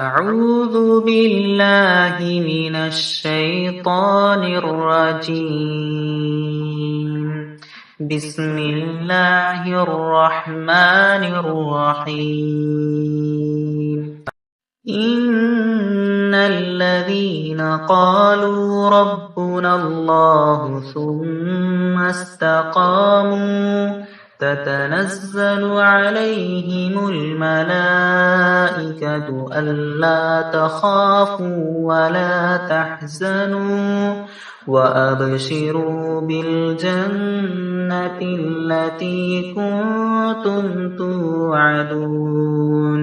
أعوذ بالله من الشيطان الرجيم. بسم الله الرحمن الرحيم. إن الذين قالوا ربنا الله ثم استقاموا تتنزل عليهم الملائكة ألا تخافوا ولا تحزنوا وأبشروا بالجنة التي كنتم توعدون.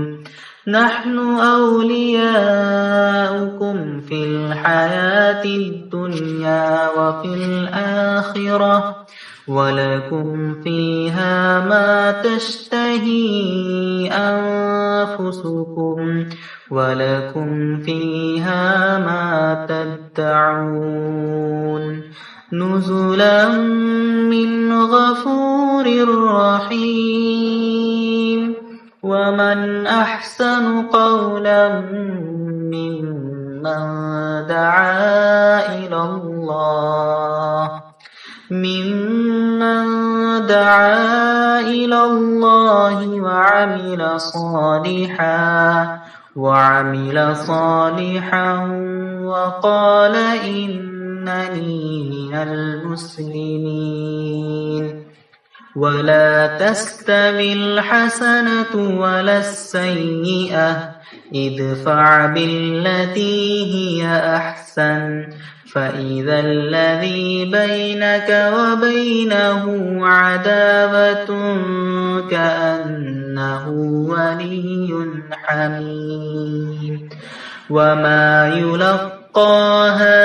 نحن أولياؤكم في الحياة الدنيا وفي الآخرة ولكم فيها ما تشتهي أنفسكم ولكم فيها ما تدعون. نزلا من غفور رحيم. ومن أحسن قولا ممن دعا إلى الله وعمل صالحا وقال إنني من المسلمين. ولا تستوي الحسنة ولا السيئة ادفع بالتي هي أحسن فإذا الذي بينك وبينه عداوة كأنه ولي حميم. وما يلقاها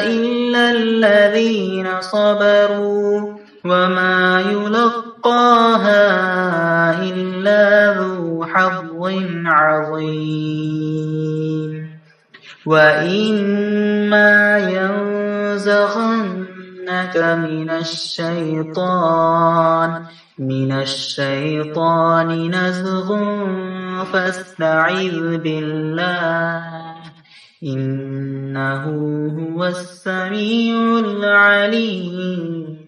إلا الذين صبروا وما يلقاها إلا ذو حظ عظيم. وإما ينزغنك من الشيطان نزغ فاستعذ بالله إنه هو السميع العليم.